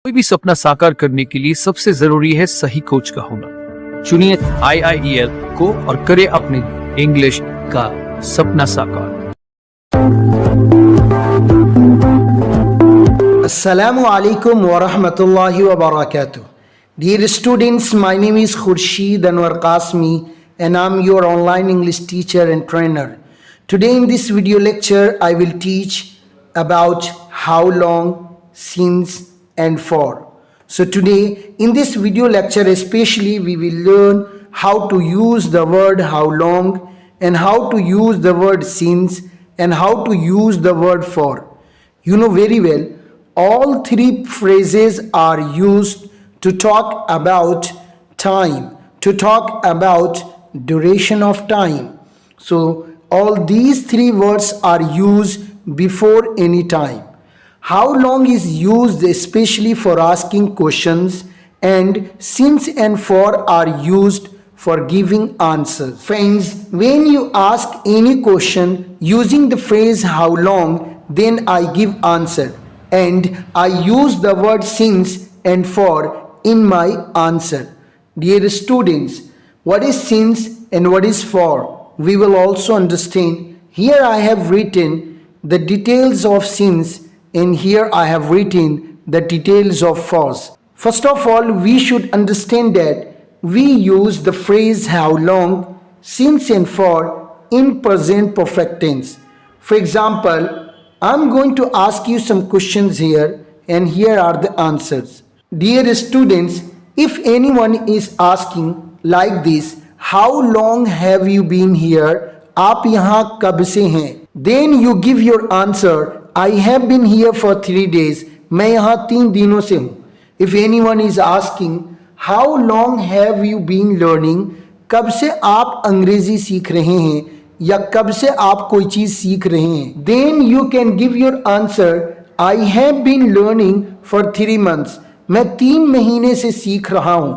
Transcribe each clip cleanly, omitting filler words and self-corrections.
कोई भी सपना साकार करने के लिए सबसे जरूरी है सही कोच का होना। चुनिए IIEL को और करे अपने इंग्लिश का सपना साकार। Assalamu alaikum wa rahmatullahi wa barakatuh. Dear students, my name is Khurshid Anwar Qasmi and I'm your online English teacher and trainer. Today in this video lecture, I will teach about how long, since and for. So today in this video lecture especially we will learn how to use the word how long and how to use the word since and how to use the word for. You know very well, all three phrases are used to talk about time, to talk about duration of time. So all these three words are used before any time. How long is used especially for asking questions, and since and for are used for giving answers. Friends, when you ask any question using the phrase how long, then I give answer and I use the word since and for in my answer. Dear students, what is since and what is for? We will also understand. Here I have written the details of since and here I have written the details of for. First of all, we should understand that we use the phrase how long, since and for in present perfect tense. For example, I'm going to ask you some questions here and here are the answers. Dear students, if anyone is asking like this, how long have you been here? आप यहाँ कब से हैं? Then you give your answer, I have been here for 3 days. मैं यहाँ 3 दिनों से हूँ. If anyone is asking, how long have you been learning? कब से आप अंग्रेजी सीख रहे हैं या कब से आप कोई चीज सीख रहे हैं? Then you can give your answer, I have been learning for 3 months. मैं 3 महीने से सीख रहा हूँ.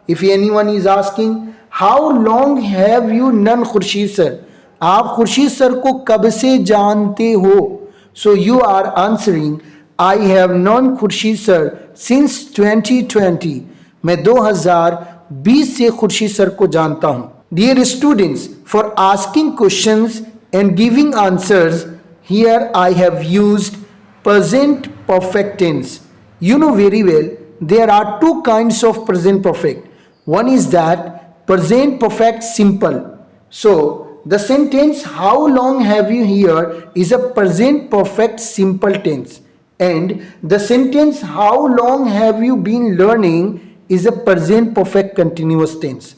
If anyone is asking, how long have you known Khurshid sir? आप खुर्शीद सर को कब से जानते हो? So you are answering, I have known Khurshid sir since 2020. मैं 2020 से खुर्शीद सर को जानता हूँ. Dear students, for asking questions and giving answers, here I have used present perfect tense. You know very well, there are 2 kinds of present perfect. One is that present perfect simple. So the sentence how long have you here is a present perfect simple tense, and the sentence how long have you been learning is a present perfect continuous tense.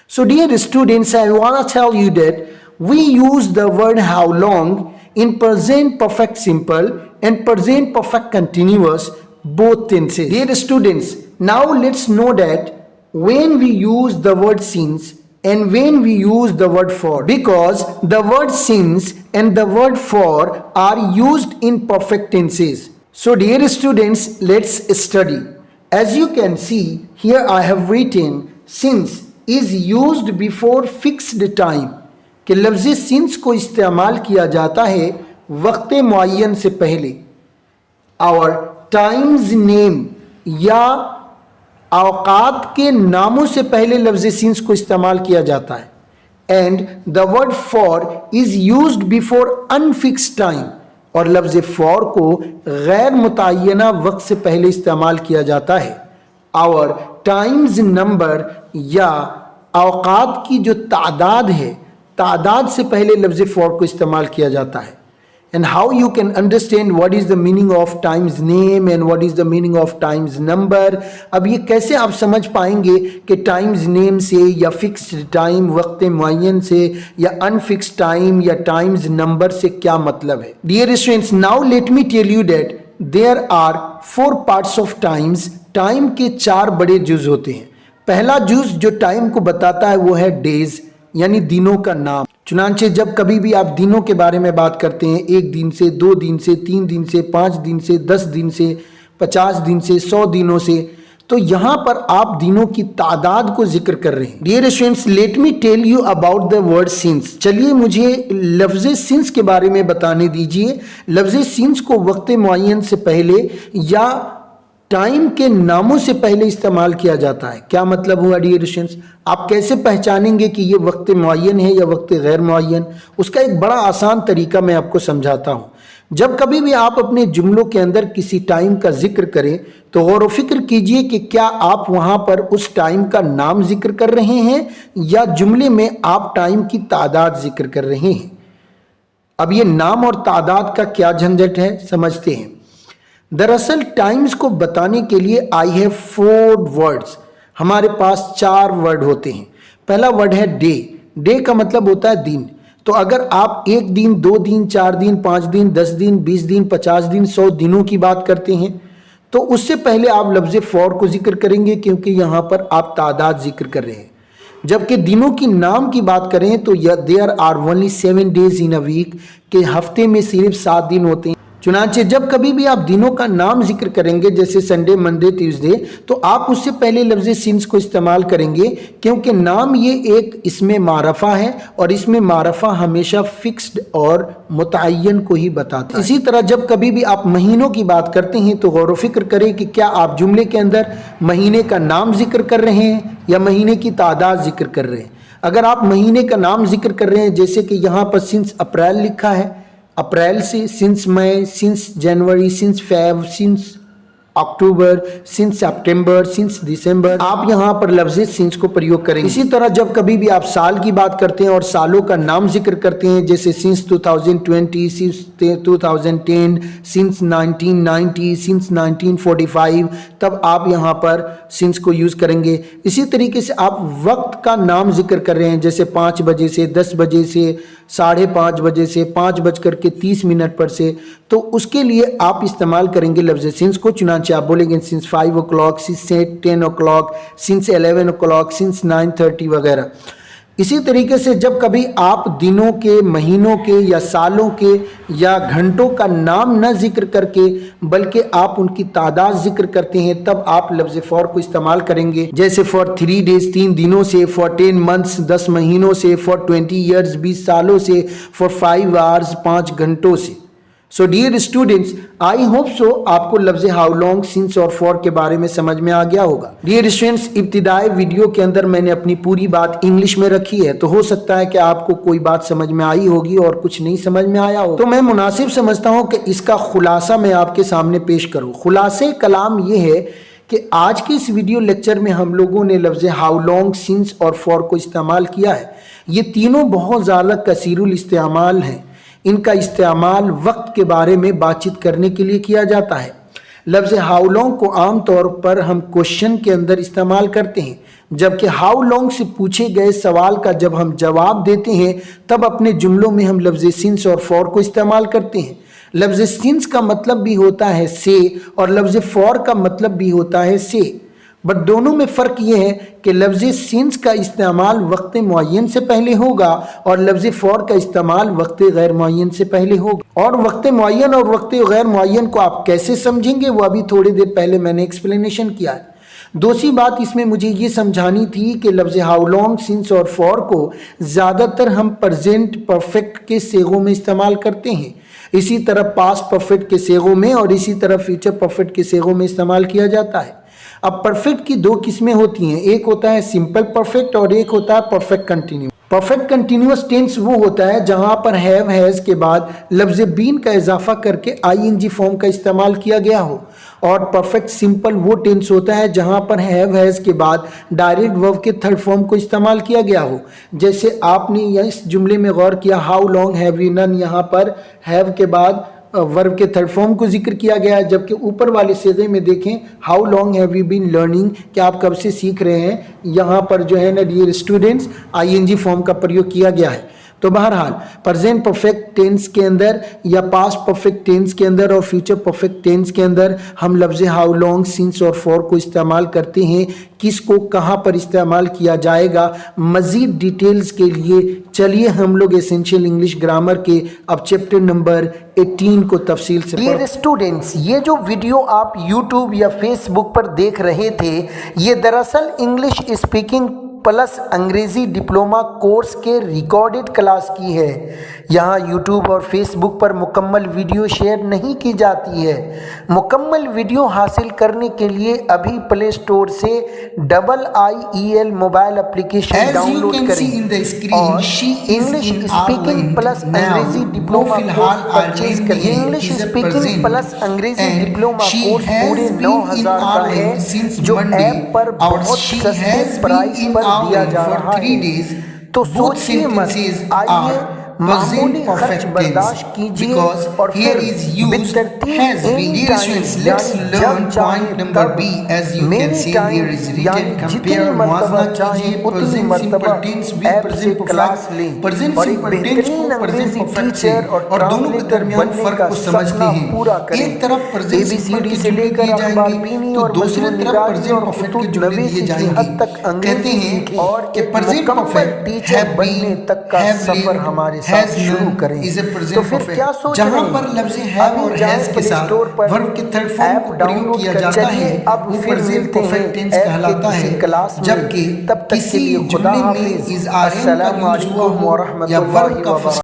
So dear students, I want to tell you that we use the word how long in present perfect simple and present perfect continuous, both tenses. Dear students, now let's know that when we use the word since and when we use the word for, because the word since and the word for are used in perfect tenses. So dear students, let's study. As you can see, here I have written since is used before fixed time. कि लफ्ज़ since को इस्तेमाल किया जाता है वक्त मुअय्यन से पहले. Our times name या औकात के नामों से पहले लफ्ज़ since को इस्तेमाल किया जाता है. And the word for is used before unfixed time. और लफ्ज़ for को गैर मुतय्यना वक्त से पहले इस्तेमाल किया जाता है. Our times number या औकात की जो तादाद है, तादाद से पहले लफ्ज़ for को इस्तेमाल किया जाता है. And how you can understand what is the meaning of times name and what is the meaning of times number. अब ये कैसे आप समझ पाएंगे कि times name से या fixed time वक्त मुअय्यन से या unfixed time या times number से क्या मतलब है? Dear students, now let me tell you that there are 4 parts of times. Time के 4 बड़े जुज होते हैं. पहला जुज जो टाइम को बताता है वो है डेज, यानी दिनों का नाम. चुनांचे जब कभी भी आप दिनों के बारे में बात करते हैं, 1 दिन से, 2 दिन से, 3 दिन से, 5 दिन से, 10 दिन से, 50 दिन से, 100 दिनों से, तो यहाँ पर आप दिनों की तादाद को जिक्र कर रहे हैं. Dear students, let me tell you about the word since. चलिए मुझे लफ्ज़ सिंस के बारे में बताने दीजिए. लफ्ज़ सिंस को वक्त मुअय्यन से पहले या टाइम के नामों से पहले इस्तेमाल किया जाता है। क्या मतलब हुआ डियर स्टूडेंट्स? आप कैसे पहचानेंगे कि ये वक्त मुअय्यन है या वक्त गैर मुअय्यन? उसका एक बड़ा आसान तरीका मैं आपको समझाता हूँ। जब कभी भी आप अपने जुमलों के अंदर किसी टाइम का जिक्र करें तो गौर व फिक्र कीजिए कि क्या आप वहाँ पर उस टाइम का नाम जिक्र कर रहे हैं या जुमले में आप टाइम की तादाद जिक्र कर रहे हैं। अब ये नाम और तादाद का क्या झंझट है, समझते हैं। दरअसल टाइम्स को बताने के लिए आई हैव 4 वर्ड्स। हमारे पास 4 वर्ड होते हैं। पहला वर्ड है डे। डे का मतलब होता है दिन। तो अगर आप 1 दिन, 2 दिन, 4 दिन, 5 दिन, 10 दिन, 20 दिन, 50 दिन, 100 दिनों की बात करते हैं तो उससे पहले आप लफ्ज़ फॉर को जिक्र करेंगे क्योंकि यहाँ पर आप तादाद जिक्र कर रहे हैं। जबकि दिनों की नाम की बात करें तो there are only 7 days in a week, के हफ्ते में सिर्फ 7 दिन होते हैं। चुनांचे जब कभी भी आप दिनों का नाम जिक्र करेंगे जैसे संडे, मंडे, ट्यूसडे, तो आप उससे पहले लफ्ज़ सिंस को इस्तेमाल करेंगे क्योंकि नाम ये एक इसमें मारफा है और इसमें मारफा हमेशा फिक्स्ड और मुतय्यन को ही बताता है। इसी तरह जब कभी भी आप महीनों की बात करते हैं तो गौर व फिक्र करें कि क्या आप जुमले के अंदर महीने का नाम जिक्र कर रहे हैं या महीने की तादाद जिक्र कर रहे हैं। अगर आप महीने का नाम जिक्र कर रहे हैं जैसे कि यहाँ पर सिंस अप्रैल लिखा है, अप्रैल से since May, since January, since Feb, since October, since September, since December, आप यहाँ पर लफ्ज़ सिंस को प्रयोग करेंगे। इसी तरह जब कभी भी आप साल की बात करते हैं और सालों का नाम जिक्र करते हैं जैसे सिंस 2020, सिंस 2010, सिंस 1990, सिंस 1945, तब आप यहाँ पर सिंस को यूज़ करेंगे। इसी तरीके से आप वक्त का नाम जिक्र कर रहे हैं जैसे 5 बजे से, 10 बजे से, 5:30 बजे से, 5:30 पर से, तो उसके लिए आप इस्तेमाल करेंगे लफ्ज़ सिंस को। चुनांचे आप बोलेंगे since 5 o'clock, since 10 o'clock, since 11 o'clock, since 9:30 वगैरह। इसी तरीके से जब कभी आप दिनों के, महीनों के या सालों के या घंटों का नाम न जिक्र करके बल्कि आप उनकी तादाद जिक्र करते हैं तब आप लफ्ज़ फॉर को इस्तेमाल करेंगे जैसे फॉर 3 डेज 3 दिनों से, फॉर 10 मंथ्स 10 महीनों से, फॉर 20 ईयर्स 20 सालों से, फॉर 5 आवर्स 5 घंटों से। So dear students, I hope so आपको लफ्ज़ हाउ लॉन्ग, सिंस और फॉर के बारे में समझ में आ गया होगा। डियर स्टूडेंट्स, इब्तिदाई वीडियो के अंदर मैंने अपनी पूरी बात इंग्लिश में रखी है तो हो सकता है कि आपको कोई बात समझ में आई होगी और कुछ नहीं समझ में आया हो, तो मैं मुनासिब समझता हूँ कि इसका खुलासा मैं आपके सामने पेश करूँ। खुलासे कलाम ये है कि आज के इस वीडियो लेक्चर में हम लोगों ने लफ्ज़ हाउ लॉन्ग, सिंस और फॉर को इस्तेमाल किया है। ये तीनों बहुत ज़्यादा कसीरुल इस्तेमाल हैं। इनका इस्तेमाल वक्त के बारे में बातचीत करने के लिए किया जाता है। लफ्ज़ हाउ लॉन्ग को आम तौर पर हम क्वेश्चन के अंदर इस्तेमाल करते हैं, जबकि हाउ लॉन्ग से पूछे गए सवाल का जब हम जवाब देते हैं तब अपने जुमलों में हम लफ्ज़ सिंस और फॉर को इस्तेमाल करते हैं। लफ्ज़ सिंस का मतलब भी होता है से और लफ्ज़ फॉर का मतलब भी होता है से, बट दोनों में फ़र्क ये है कि लफ्ज़ सिंस का इस्तेमाल वक्त मुअय्यन से पहले होगा और लफ्ज़ फॉर का इस्तेमाल वक्त गैर मुअय्यन से पहले होगा। और वक्त मुअय्यन और वक्त गैर मुअय्यन को आप कैसे समझेंगे वो अभी थोड़ी देर पहले मैंने एक्सप्लेनेशन किया है। दूसरी बात इसमें मुझे ये समझानी थी कि लफ्ज़ हाउ लॉन्ग, सिंस और फॉर को ज़्यादातर हम प्रेजेंट परफेक्ट के सेगों में इस्तेमाल करते हैं, इसी तरह पास्ट परफेक्ट के सेगों में और इसी तरह फ्यूचर परफेक्ट के सेगों में इस्तेमाल किया जाता है। अब परफेक्ट की 2 किस्में होती हैं, एक होता है सिंपल परफेक्ट और एक होता है perfect continuous. Perfect continuous tense वो होता है जहां पर हैव, हैज़ के बाद लफ्ज़ बीन का इजाफा करके आईएनजी फॉर्म का इस्तेमाल किया गया हो, और परफेक्ट सिंपल वो टेंस होता है जहां पर हैव, हैज़ के बाद डायरेक्ट वर्ब के थर्ड फॉर्म को इस्तेमाल किया गया हो। जैसे आपने इस जुमले में गौर किया how long have you known, यहाँ पर हैव के बाद वर्ब के थर्ड फॉर्म को जिक्र किया गया है, जबकि ऊपर वाले सीगे में देखें how long have you been learning, कि आप कब से सीख रहे हैं, यहाँ पर जो है ना डियर स्टूडेंट्स आईएनजी फॉर्म का प्रयोग किया गया है। तो बहरहाल प्रेजेंट परफेक्ट टेंस के अंदर या पास्ट परफेक्ट टेंस के अंदर और फ्यूचर परफेक्ट टेंस के अंदर हम लफ्ज़ हाउ लॉन्ग, सिंस और फॉर को इस्तेमाल करते हैं। किसको कहाँ पर इस्तेमाल किया जाएगा, मज़ीद डिटेल्स के लिए चलिए हम लोग एसेंशियल इंग्लिश ग्रामर के अब चैप्टर नंबर 18 को तफसील से डियर स्टूडेंट्स, ये जो वीडियो आप YouTube या Facebook पर देख रहे थे ये दरअसल इंग्लिश स्पीकिंग प्लस अंग्रेजी डिप्लोमा कोर्स के रिकॉर्डेड क्लास की है। यहाँ यूट्यूब और फेसबुक पर मुकम्मल वीडियो शेयर नहीं की जाती है। मुकम्मल वीडियो हासिल करने के लिए अभी प्ले स्टोर से IIEL मोबाइल एप्लीकेशन डाउनलोड करें और इंग्लिश स्पीकिंग प्लस अंग्रेजी डिप्लोमा कोर्स परचेज करें। इंग्लिश स्पीकिंग प्लस अंग्रेजी डिप्लोमा कोर्स पूरे 9,000 का है, जो ऐप पर बहुत सस्ते प्राइस पर दिया जा रहा है। तो सोचिए मत, आइए मामूली खर्च बर्दाश्त कीजिए और फिर बेतरतीब एनी टाइम जब चाहें तब मेनी टाइम यानी जितनी मरतबा चाहें उतनी मरतबा ऐप से क्लास लें और एक बेहतरीन अंग्रेजी टीचर और ट्रांसलेटर बनने का सपना पूरा करें। ABCD से लेकर अखबार बीनी और मजमून-निगारी और खुतूत नवीसी की हद तक अंग्रेजी सीखें और एक मुकम्मल टीचर बनने तक का सफर हमारे शुरू करें। तो फिर क्या सोच रहे हैं? पर लफ्ज़ है और हैज के साथ वर्ब के थर्ड फॉर्म को प्रयोग किया जाता है, अब वो फिर प्रेजेंट मिलते परफेक्ट हैं टेंस ऐप कहलाता के है। किसी क्लास में। जबकि तब तक के किसी लिए खुदा जुमले में हाफिज। इज़ आर एन का अस्सलामु यूज़ हुआ अलैकुम हो या वर्ब वरहमतुल्लाहि का वबरकातुहू।